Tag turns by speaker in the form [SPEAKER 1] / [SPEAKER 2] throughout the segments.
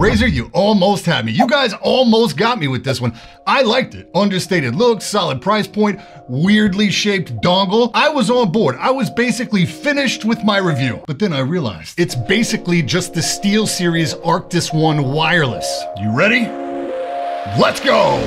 [SPEAKER 1] Razer, you almost had me. You guys almost got me with this one. I liked it. Understated look, solid price point, weirdly shaped dongle. I was on board. I was basically finished with my review. But then I realized it's basically just the SteelSeries Arctis One wireless. You ready? Let's go!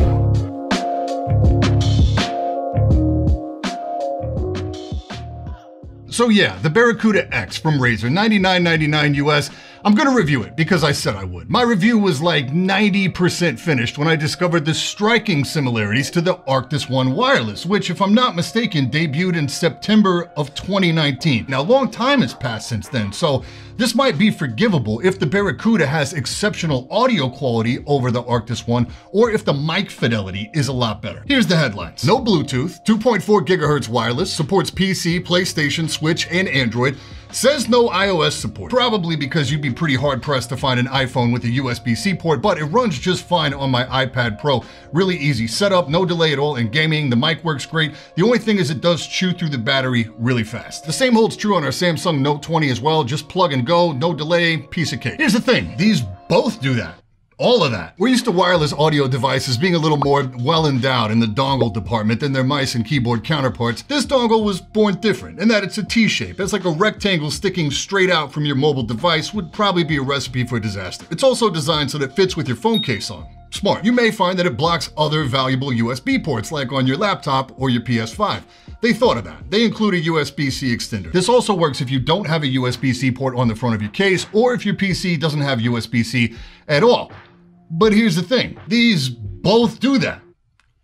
[SPEAKER 1] So yeah, the Barracuda X from Razer, $99.99 US. I'm gonna review it because I said I would. My review was like 90% finished when I discovered the striking similarities to the Arctis One wireless, which, if I'm not mistaken, debuted in September of 2019. Now, a long time has passed since then, so this might be forgivable if the Barracuda has exceptional audio quality over the Arctis One, or if the mic fidelity is a lot better. Here's the headlines. No Bluetooth, 2.4 gigahertz wireless, supports PC, PlayStation, Switch, and Android. Says no iOS support, probably because you'd be pretty hard-pressed to find an iPhone with a USB-C port, but it runs just fine on my iPad Pro. Really easy setup, no delay at all in gaming, the mic works great. The only thing is it does chew through the battery really fast. The same holds true on our Samsung Note 20 as well, just plug and go, no delay, piece of cake. Here's the thing, these both do that. All of that. We're used to wireless audio devices being a little more well-endowed in the dongle department than their mice and keyboard counterparts. This dongle was born different in that it's a T-shape. It's like a rectangle sticking straight out from your mobile device would probably be a recipe for disaster. It's also designed so that it fits with your phone case on. Smart. You may find that it blocks other valuable USB ports like on your laptop or your PS5. They thought of that. They include a Usbc Extender. This also works if you don't have a USB-C port on the front of your case or if your PC doesn't have USB-C at all. But here's the thing, these both do that.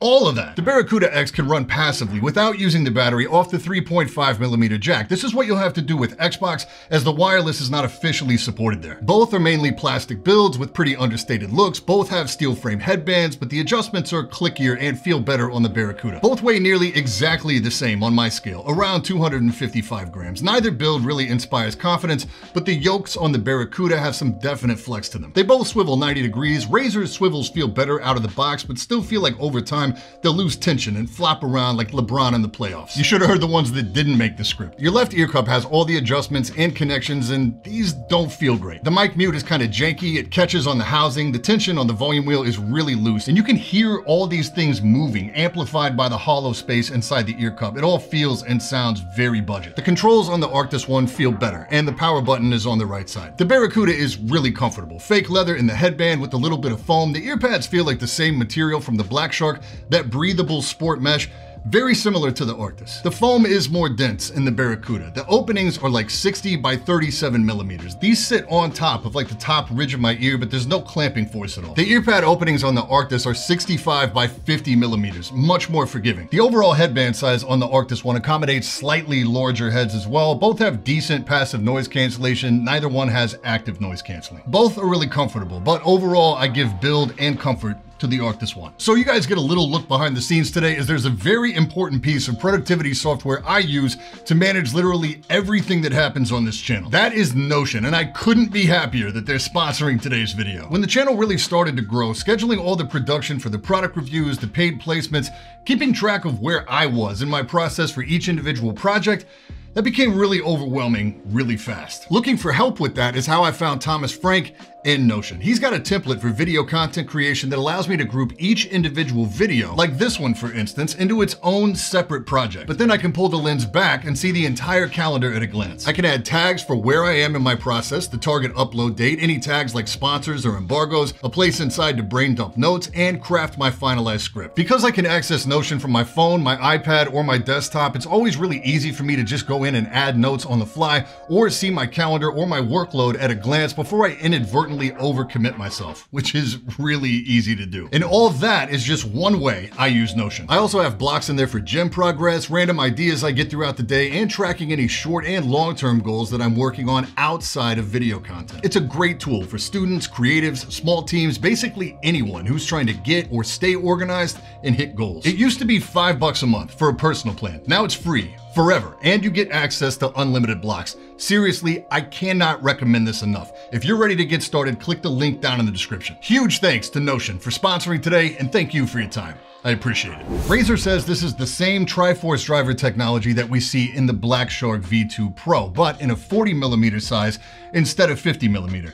[SPEAKER 1] All of that. The Barracuda X can run passively without using the battery off the 3.5mm jack. This is what you'll have to do with Xbox, as the wireless is not officially supported there. Both are mainly plastic builds with pretty understated looks. Both have steel frame headbands, but the adjustments are clickier and feel better on the Barracuda. Both weigh nearly exactly the same on my scale, around 255 grams. Neither build really inspires confidence, but the yokes on the Barracuda have some definite flex to them. They both swivel 90 degrees. Razer's swivels feel better out of the box, but still feel like over time, they'll lose tension and flop around like LeBron in the playoffs. You should have heard the ones that didn't make the script. Your left ear cup has all the adjustments and connections, and these don't feel great. The mic mute is kind of janky, it catches on the housing, the tension on the volume wheel is really loose, and you can hear all these things moving, amplified by the hollow space inside the ear cup. It all feels and sounds very budget. The controls on the Arctis One feel better, and the power button is on the right side. The Barracuda is really comfortable. Fake leather in the headband with a little bit of foam. The ear pads feel like the same material from the Black Shark, that breathable sport mesh, very similar to the Arctis. The foam is more dense in the Barracuda. The openings are like 60 by 37 millimeters. These sit on top of like the top ridge of my ear, but there's no clamping force at all. The ear pad openings on the Arctis are 65 by 50 millimeters, much more forgiving. The overall headband size on the Arctis One accommodates slightly larger heads as well. Both have decent passive noise cancellation. Neither one has active noise canceling. Both are really comfortable, but overall I give build and comfort to the Arctis One. So you guys get a little look behind the scenes today, as there's a very important piece of productivity software I use to manage literally everything that happens on this channel. That is Notion, and I couldn't be happier that they're sponsoring today's video. When the channel really started to grow, scheduling all the production for the product reviews, the paid placements, keeping track of where I was in my process for each individual project, that became really overwhelming really fast. Looking for help with that is how I found Thomas Frank in Notion. He's got a template for video content creation that allows me to group each individual video, like this one for instance, into its own separate project. But then I can pull the lens back and see the entire calendar at a glance. I can add tags for where I am in my process, the target upload date, any tags like sponsors or embargoes, a place inside to brain dump notes, and craft my finalized script. Because I can access Notion from my phone, my iPad, or my desktop, it's always really easy for me to just go in and add notes on the fly, or see my calendar or my workload at a glance before I inadvertently overcommit myself, which is really easy to do. And all that is just one way I use Notion. I also have blocks in there for gym progress, random ideas I get throughout the day, and tracking any short and long-term goals that I'm working on outside of video content. It's a great tool for students, creatives, small teams, basically anyone who's trying to get or stay organized and hit goals. It used to be $5 a month for a personal plan. Now it's free forever, and you get access to unlimited blocks. Seriously, I cannot recommend this enough. If you're ready to get started, click the link down in the description. Huge thanks to Notion for sponsoring today, and thank you for your time. I appreciate it. Razer says this is the same Triforce driver technology that we see in the Black Shark V2 Pro, but in a 40mm size instead of 50mm.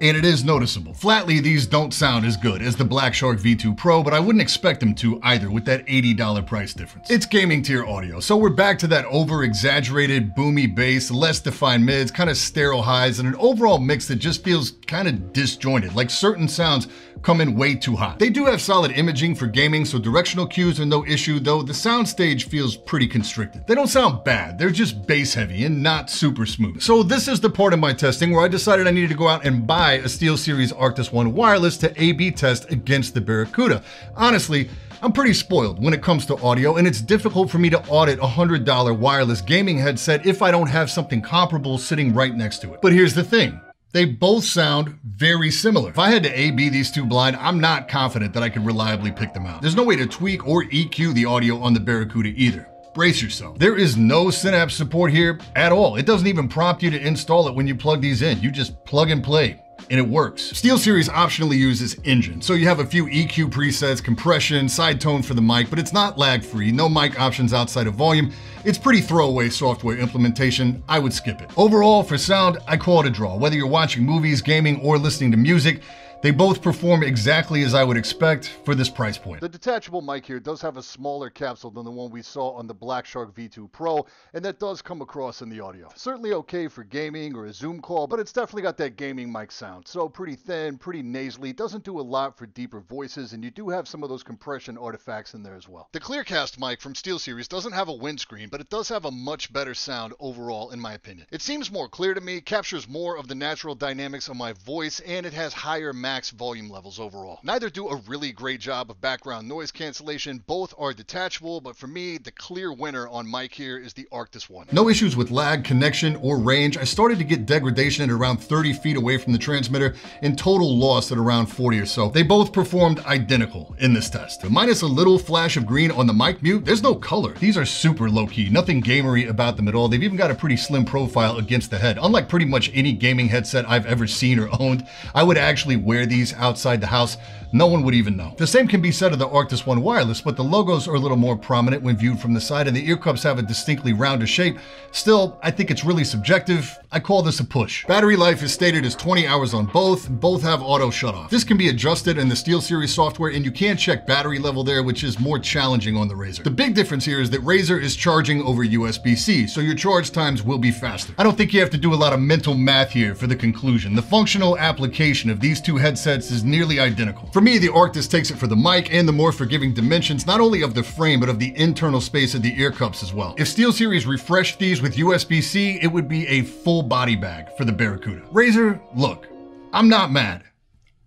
[SPEAKER 1] And it is noticeable. Flatly, these don't sound as good as the Black Shark V2 Pro, but I wouldn't expect them to either with that $80 price difference. It's gaming tier audio, so we're back to that over-exaggerated, boomy bass, less defined mids, kind of sterile highs, and an overall mix that just feels kind of disjointed, like certain sounds come in way too hot. They do have solid imaging for gaming, so directional cues are no issue, though the soundstage feels pretty constricted. They don't sound bad, they're just bass heavy and not super smooth. So this is the part of my testing where I decided I needed to go out and buy a SteelSeries Arctis One wireless to A/B test against the Barracuda. Honestly, I'm pretty spoiled when it comes to audio, and it's difficult for me to audit a $100 wireless gaming headset if I don't have something comparable sitting right next to it. But here's the thing. They both sound very similar. If I had to A/B these two blind, I'm not confident that I could reliably pick them out. There's no way to tweak or EQ the audio on the Barracuda either. Brace yourself. There is no Synapse support here at all. It doesn't even prompt you to install it when you plug these in. You just plug and play. And it works. SteelSeries optionally uses Engine, so you have a few EQ presets, compression, side tone for the mic, but it's not lag-free, no mic options outside of volume. It's pretty throwaway software implementation. I would skip it. Overall, for sound, I call it a draw. Whether you're watching movies, gaming, or listening to music, they both perform exactly as I would expect for this price point.
[SPEAKER 2] The detachable mic here does have a smaller capsule than the one we saw on the Black Shark V2 Pro, and that does come across in the audio. Certainly okay for gaming or a Zoom call, but it's definitely got that gaming mic sound. So pretty thin, pretty nasally, doesn't do a lot for deeper voices, and you do have some of those compression artifacts in there as well. The Clearcast mic from SteelSeries doesn't have a windscreen, but it does have a much better sound overall in my opinion. It seems more clear to me, captures more of the natural dynamics of my voice, and it has higher max volume levels overall. Neither do a really great job of background noise cancellation. Both are detachable, but for me, the clear winner on mic here is the Arctis One.
[SPEAKER 1] No issues with lag, connection, or range. I started to get degradation at around 30 feet away from the transmitter and total loss at around 40 or so. They both performed identical in this test. Minus a little flash of green on the mic mute, there's no color. These are super low-key, nothing gamery about them at all. They've even got a pretty slim profile against the head. Unlike pretty much any gaming headset I've ever seen or owned, I would actually wear these outside the house. No one would even know. The same can be said of the Arctis One wireless, but the logos are a little more prominent when viewed from the side, and the ear cups have a distinctly rounder shape. Still, I think it's really subjective. I call this a push. Battery life is stated as 20 hours on both. Both have auto shutoff. This can be adjusted in the SteelSeries software, and you can check battery level there, which is more challenging on the Razer. The big difference here is that Razer is charging over USB-C, so your charge times will be faster. I don't think you have to do a lot of mental math here for the conclusion. The functional application of these two headsets is nearly identical. For me, the Arctis takes it for the mic and the more forgiving dimensions, not only of the frame, but of the internal space of the ear cups as well. If SteelSeries refreshed these with USB-C, it would be a full body bag for the Barracuda. Razer, look, I'm not mad.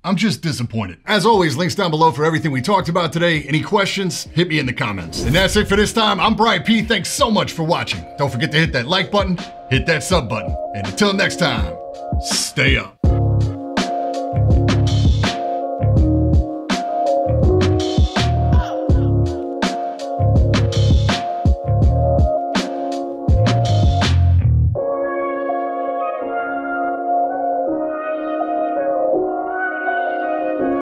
[SPEAKER 1] I'm just disappointed. As always, links down below for everything we talked about today. Any questions, hit me in the comments. And that's it for this time. I'm Brian P. Thanks so much for watching. Don't forget to hit that like button, hit that sub button. And until next time, stay up.